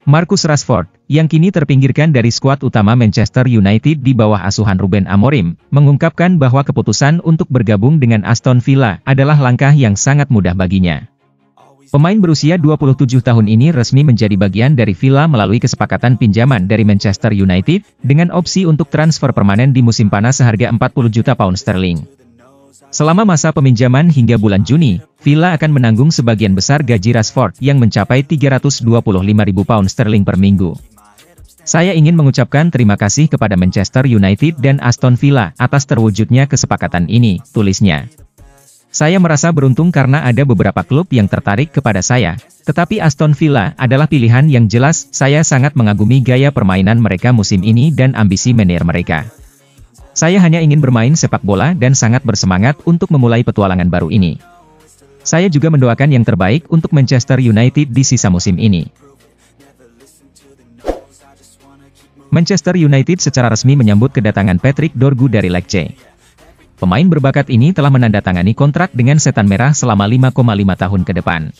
Marcus Rashford, yang kini terpinggirkan dari skuad utama Manchester United di bawah asuhan Ruben Amorim, mengungkapkan bahwa keputusan untuk bergabung dengan Aston Villa adalah langkah yang sangat mudah baginya. Pemain berusia 27 tahun ini resmi menjadi bagian dari Villa melalui kesepakatan pinjaman dari Manchester United, dengan opsi untuk transfer permanen di musim panas seharga 40 juta pound sterling. Selama masa peminjaman hingga bulan Juni, Villa akan menanggung sebagian besar gaji Rashford yang mencapai 325.000 pound sterling per minggu. Saya ingin mengucapkan terima kasih kepada Manchester United dan Aston Villa atas terwujudnya kesepakatan ini, tulisnya. Saya merasa beruntung karena ada beberapa klub yang tertarik kepada saya, tetapi Aston Villa adalah pilihan yang jelas. Saya sangat mengagumi gaya permainan mereka musim ini dan ambisi manajer mereka. Saya hanya ingin bermain sepak bola dan sangat bersemangat untuk memulai petualangan baru ini. Saya juga mendoakan yang terbaik untuk Manchester United di sisa musim ini. Manchester United secara resmi menyambut kedatangan Patrick Dorgu dari Lecce. Pemain berbakat ini telah menandatangani kontrak dengan Setan Merah selama 5,5 tahun ke depan.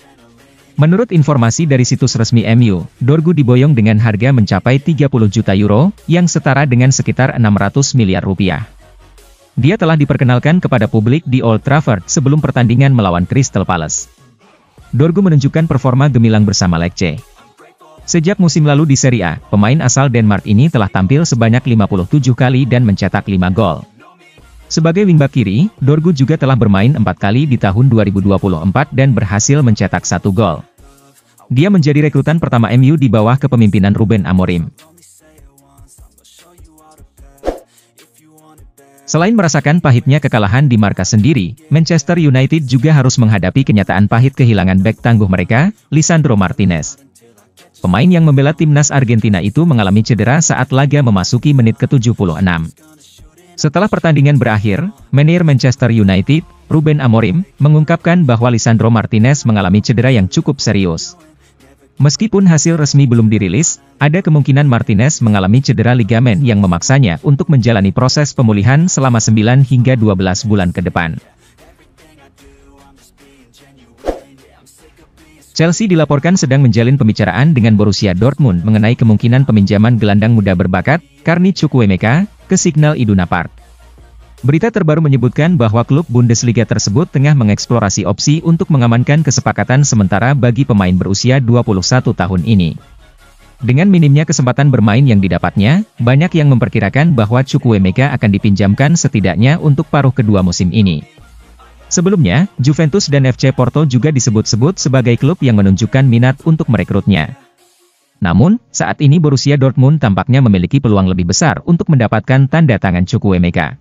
Menurut informasi dari situs resmi MU, Dorgu diboyong dengan harga mencapai 30 juta euro, yang setara dengan sekitar 600 miliar rupiah. Dia telah diperkenalkan kepada publik di Old Trafford sebelum pertandingan melawan Crystal Palace. Dorgu menunjukkan performa gemilang bersama Lecce. Sejak musim lalu di Serie A, pemain asal Denmark ini telah tampil sebanyak 57 kali dan mencetak 5 gol. Sebagai wingback kiri, Dorgu juga telah bermain 4 kali di tahun 2024 dan berhasil mencetak 1 gol. Dia menjadi rekrutan pertama MU di bawah kepemimpinan Ruben Amorim. Selain merasakan pahitnya kekalahan di markas sendiri, Manchester United juga harus menghadapi kenyataan pahit kehilangan bek tangguh mereka, Lisandro Martinez. Pemain yang membela timnas Argentina itu mengalami cedera saat laga memasuki menit ke-76. Setelah pertandingan berakhir, manajer Manchester United, Ruben Amorim, mengungkapkan bahwa Lisandro Martinez mengalami cedera yang cukup serius. Meskipun hasil resmi belum dirilis, ada kemungkinan Martinez mengalami cedera ligamen yang memaksanya untuk menjalani proses pemulihan selama 9 hingga 12 bulan ke depan. Chelsea dilaporkan sedang menjalin pembicaraan dengan Borussia Dortmund mengenai kemungkinan peminjaman gelandang muda berbakat, Carney Chukwuemeka, ke Signal Iduna Park. Berita terbaru menyebutkan bahwa klub Bundesliga tersebut tengah mengeksplorasi opsi untuk mengamankan kesepakatan sementara bagi pemain berusia 21 tahun ini. Dengan minimnya kesempatan bermain yang didapatnya, banyak yang memperkirakan bahwa Chukwuemeka akan dipinjamkan setidaknya untuk paruh kedua musim ini. Sebelumnya, Juventus dan FC Porto juga disebut-sebut sebagai klub yang menunjukkan minat untuk merekrutnya. Namun, saat ini Borussia Dortmund tampaknya memiliki peluang lebih besar untuk mendapatkan tanda tangan Chukwuemeka.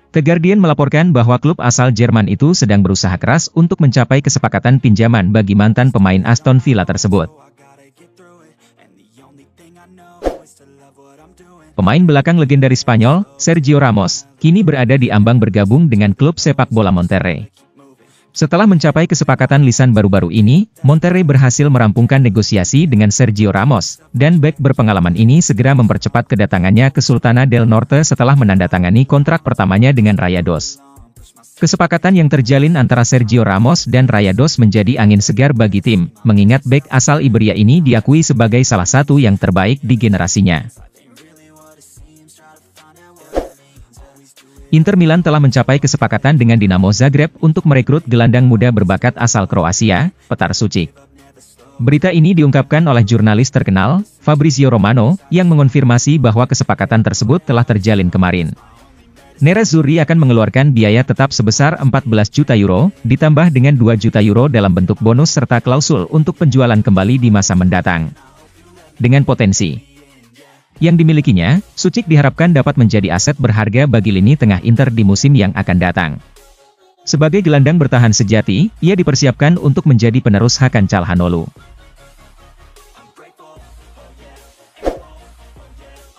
The Guardian melaporkan bahwa klub asal Jerman itu sedang berusaha keras untuk mencapai kesepakatan pinjaman bagi mantan pemain Aston Villa tersebut. Pemain belakang legendaris Spanyol, Sergio Ramos, kini berada di ambang bergabung dengan klub sepak bola Monterrey. Setelah mencapai kesepakatan lisan baru-baru ini, Monterrey berhasil merampungkan negosiasi dengan Sergio Ramos, dan bek berpengalaman ini segera mempercepat kedatangannya ke Sultana del Norte setelah menandatangani kontrak pertamanya dengan Rayados. Kesepakatan yang terjalin antara Sergio Ramos dan Rayados menjadi angin segar bagi tim, mengingat bek asal Iberia ini diakui sebagai salah satu yang terbaik di generasinya. Inter Milan telah mencapai kesepakatan dengan Dinamo Zagreb untuk merekrut gelandang muda berbakat asal Kroasia, Petar Sucic. Berita ini diungkapkan oleh jurnalis terkenal, Fabrizio Romano, yang mengonfirmasi bahwa kesepakatan tersebut telah terjalin kemarin. Nerazzurri akan mengeluarkan biaya tetap sebesar 14 juta euro, ditambah dengan 2 juta euro dalam bentuk bonus serta klausul untuk penjualan kembali di masa mendatang. Dengan potensi yang dimilikinya, Sucic diharapkan dapat menjadi aset berharga bagi lini tengah Inter di musim yang akan datang. Sebagai gelandang bertahan sejati, ia dipersiapkan untuk menjadi penerus Hakan Calhanoglu.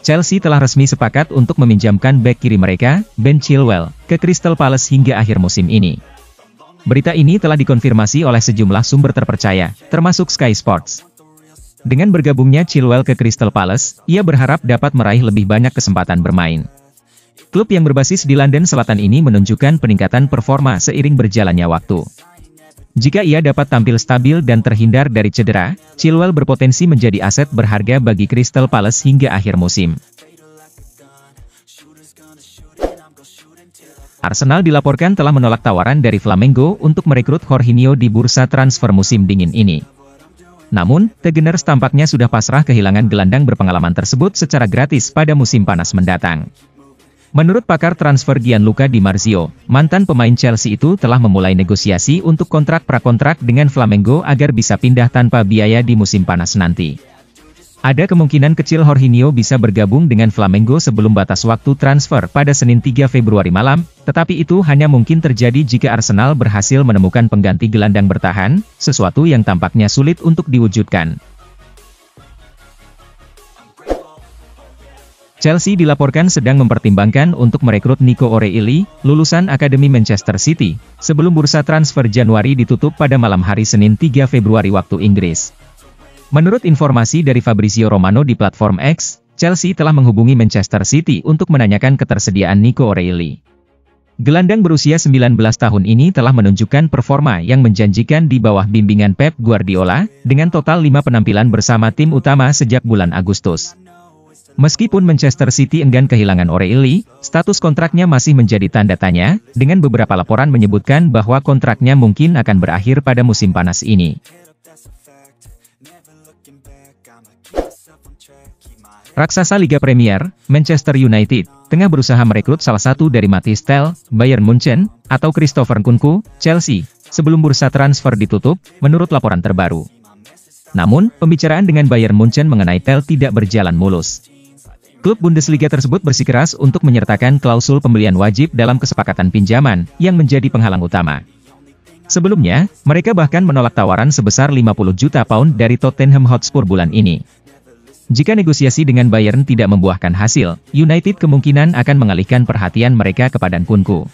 Chelsea telah resmi sepakat untuk meminjamkan bek kiri mereka, Ben Chilwell, ke Crystal Palace hingga akhir musim ini. Berita ini telah dikonfirmasi oleh sejumlah sumber terpercaya, termasuk Sky Sports. Dengan bergabungnya Chilwell ke Crystal Palace, ia berharap dapat meraih lebih banyak kesempatan bermain. Klub yang berbasis di London Selatan ini menunjukkan peningkatan performa seiring berjalannya waktu. Jika ia dapat tampil stabil dan terhindar dari cedera, Chilwell berpotensi menjadi aset berharga bagi Crystal Palace hingga akhir musim. Arsenal dilaporkan telah menolak tawaran dari Flamengo untuk merekrut Jorginho di bursa transfer musim dingin ini. Namun, The Gunners tampaknya sudah pasrah kehilangan gelandang berpengalaman tersebut secara gratis pada musim panas mendatang. Menurut pakar transfer Gianluca Di Marzio, mantan pemain Chelsea itu telah memulai negosiasi untuk kontrak prakontrak dengan Flamengo agar bisa pindah tanpa biaya di musim panas nanti. Ada kemungkinan kecil Jorginho bisa bergabung dengan Flamengo sebelum batas waktu transfer pada Senin 3 Februari malam, tetapi itu hanya mungkin terjadi jika Arsenal berhasil menemukan pengganti gelandang bertahan, sesuatu yang tampaknya sulit untuk diwujudkan. Chelsea dilaporkan sedang mempertimbangkan untuk merekrut Nico O'Reilly, lulusan Akademi Manchester City, sebelum bursa transfer Januari ditutup pada malam hari Senin 3 Februari waktu Inggris. Menurut informasi dari Fabrizio Romano di platform X, Chelsea telah menghubungi Manchester City untuk menanyakan ketersediaan Nico O'Reilly. Gelandang berusia 19 tahun ini telah menunjukkan performa yang menjanjikan di bawah bimbingan Pep Guardiola, dengan total 5 penampilan bersama tim utama sejak bulan Agustus. Meskipun Manchester City enggan kehilangan O'Reilly, status kontraknya masih menjadi tanda tanya, dengan beberapa laporan menyebutkan bahwa kontraknya mungkin akan berakhir pada musim panas ini. Raksasa Liga Premier, Manchester United, tengah berusaha merekrut salah satu dari Mathys Tel, Bayern Munchen, atau Christopher Nkunku, Chelsea, sebelum bursa transfer ditutup, menurut laporan terbaru. Namun, pembicaraan dengan Bayern Munchen mengenai Tel tidak berjalan mulus. Klub Bundesliga tersebut bersikeras untuk menyertakan klausul pembelian wajib dalam kesepakatan pinjaman, yang menjadi penghalang utama. Sebelumnya, mereka bahkan menolak tawaran sebesar 50 juta pound dari Tottenham Hotspur bulan ini. Jika negosiasi dengan Bayern tidak membuahkan hasil, United kemungkinan akan mengalihkan perhatian mereka kepada Nkunku.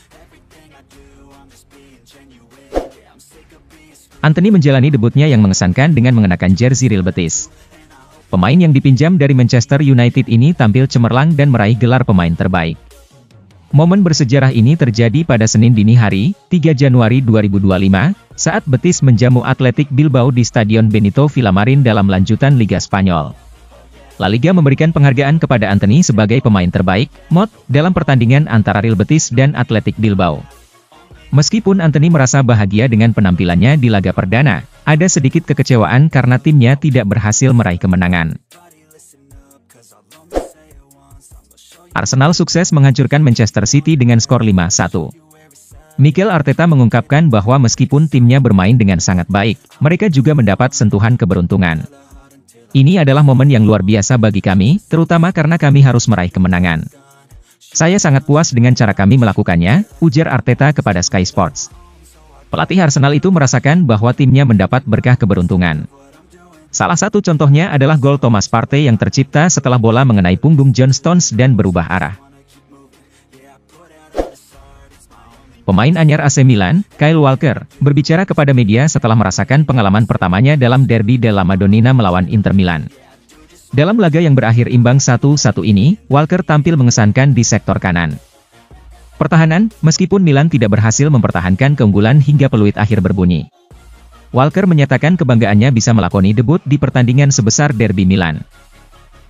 Antony menjalani debutnya yang mengesankan dengan mengenakan jersey Real Betis. Pemain yang dipinjam dari Manchester United ini tampil cemerlang dan meraih gelar pemain terbaik. Momen bersejarah ini terjadi pada Senin dini hari, 3 Januari 2025, saat Betis menjamu Athletic Bilbao di Stadion Benito Villamarin dalam lanjutan Liga Spanyol. La Liga memberikan penghargaan kepada Antony sebagai pemain terbaik, MOT, dalam pertandingan antara Real Betis dan Athletic Bilbao. Meskipun Antony merasa bahagia dengan penampilannya di laga perdana, ada sedikit kekecewaan karena timnya tidak berhasil meraih kemenangan. Arsenal sukses menghancurkan Manchester City dengan skor 5-1. Mikel Arteta mengungkapkan bahwa meskipun timnya bermain dengan sangat baik, mereka juga mendapat sentuhan keberuntungan. Ini adalah momen yang luar biasa bagi kami, terutama karena kami harus meraih kemenangan. Saya sangat puas dengan cara kami melakukannya, ujar Arteta kepada Sky Sports. Pelatih Arsenal itu merasakan bahwa timnya mendapat berkah keberuntungan. Salah satu contohnya adalah gol Thomas Partey yang tercipta setelah bola mengenai punggung John Stones dan berubah arah. Pemain anyar AC Milan, Kyle Walker, berbicara kepada media setelah merasakan pengalaman pertamanya dalam Derby della Madonnina melawan Inter Milan. Dalam laga yang berakhir imbang 1-1 ini, Walker tampil mengesankan di sektor kanan. Pertahanan, meskipun Milan tidak berhasil mempertahankan keunggulan hingga peluit akhir berbunyi. Walker menyatakan kebanggaannya bisa melakoni debut di pertandingan sebesar Derby Milan.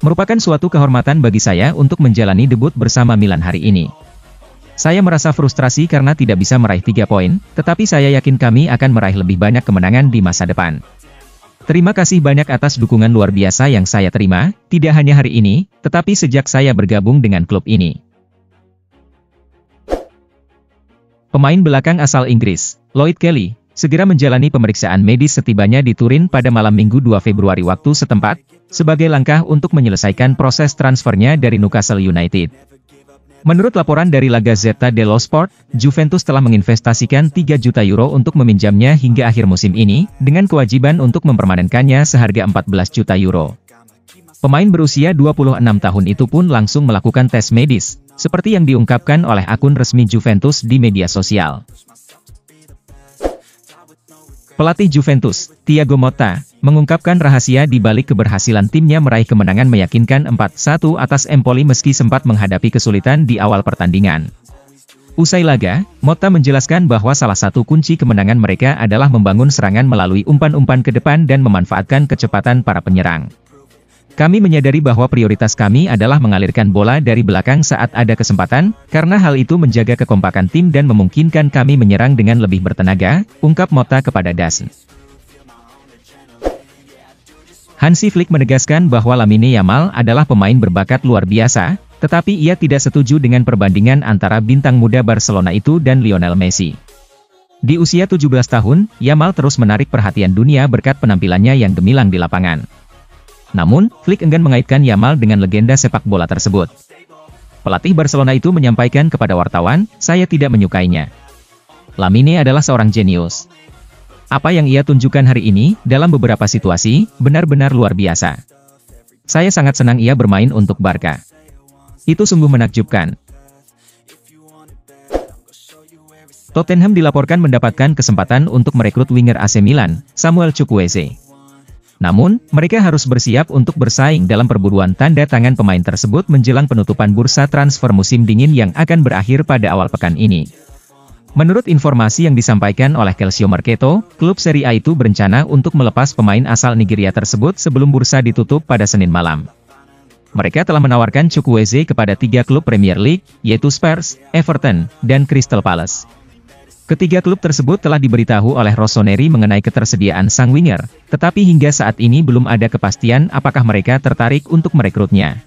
Merupakan suatu kehormatan bagi saya untuk menjalani debut bersama Milan hari ini. Saya merasa frustrasi karena tidak bisa meraih 3 poin, tetapi saya yakin kami akan meraih lebih banyak kemenangan di masa depan. Terima kasih banyak atas dukungan luar biasa yang saya terima, tidak hanya hari ini, tetapi sejak saya bergabung dengan klub ini. Pemain belakang asal Inggris, Lloyd Kelly, segera menjalani pemeriksaan medis setibanya di Turin pada malam Minggu 2 Februari waktu setempat, sebagai langkah untuk menyelesaikan proses transfernya dari Newcastle United. Menurut laporan dari La Gazzetta dello Sport, Juventus telah menginvestasikan 3 juta euro untuk meminjamnya hingga akhir musim ini, dengan kewajiban untuk mempermanenkannya seharga 14 juta euro. Pemain berusia 26 tahun itu pun langsung melakukan tes medis, seperti yang diungkapkan oleh akun resmi Juventus di media sosial. Pelatih Juventus, Thiago Motta, mengungkapkan rahasia di balik keberhasilan timnya meraih kemenangan meyakinkan 4-1 atas Empoli meski sempat menghadapi kesulitan di awal pertandingan. Usai laga, Motta menjelaskan bahwa salah satu kunci kemenangan mereka adalah membangun serangan melalui umpan-umpan ke depan dan memanfaatkan kecepatan para penyerang. Kami menyadari bahwa prioritas kami adalah mengalirkan bola dari belakang saat ada kesempatan, karena hal itu menjaga kekompakan tim dan memungkinkan kami menyerang dengan lebih bertenaga, ungkap Motta kepada DAZN. Hansi Flick menegaskan bahwa Lamine Yamal adalah pemain berbakat luar biasa, tetapi ia tidak setuju dengan perbandingan antara bintang muda Barcelona itu dan Lionel Messi. Di usia 17 tahun, Yamal terus menarik perhatian dunia berkat penampilannya yang gemilang di lapangan. Namun, Flick enggan mengaitkan Yamal dengan legenda sepak bola tersebut. Pelatih Barcelona itu menyampaikan kepada wartawan, "Saya tidak menyukainya. Lamine adalah seorang jenius. Apa yang ia tunjukkan hari ini, dalam beberapa situasi, benar-benar luar biasa. Saya sangat senang ia bermain untuk Barca. Itu sungguh menakjubkan." Tottenham dilaporkan mendapatkan kesempatan untuk merekrut winger AC Milan, Samuel Chukwueze. Namun, mereka harus bersiap untuk bersaing dalam perburuan tanda tangan pemain tersebut menjelang penutupan bursa transfer musim dingin yang akan berakhir pada awal pekan ini. Menurut informasi yang disampaikan oleh Calcio Mercato, klub Serie A itu berencana untuk melepas pemain asal Nigeria tersebut sebelum bursa ditutup pada Senin malam. Mereka telah menawarkan Chukwueze kepada 3 klub Premier League, yaitu Spurs, Everton, dan Crystal Palace. Ketiga klub tersebut telah diberitahu oleh Rossoneri mengenai ketersediaan sang winger, tetapi hingga saat ini belum ada kepastian apakah mereka tertarik untuk merekrutnya.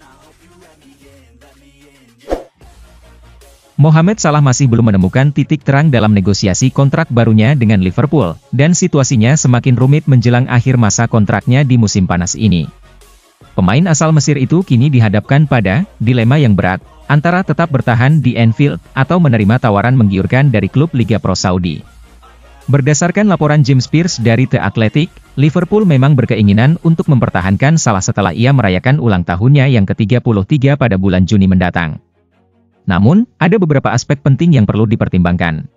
Mohamed Salah masih belum menemukan titik terang dalam negosiasi kontrak barunya dengan Liverpool, dan situasinya semakin rumit menjelang akhir masa kontraknya di musim panas ini. Pemain asal Mesir itu kini dihadapkan pada dilema yang berat, antara tetap bertahan di Anfield, atau menerima tawaran menggiurkan dari klub Liga Pro Saudi. Berdasarkan laporan James Pearce dari The Athletic, Liverpool memang berkeinginan untuk mempertahankan Salah setelah ia merayakan ulang tahunnya yang ke-33 pada bulan Juni mendatang. Namun, ada beberapa aspek penting yang perlu dipertimbangkan.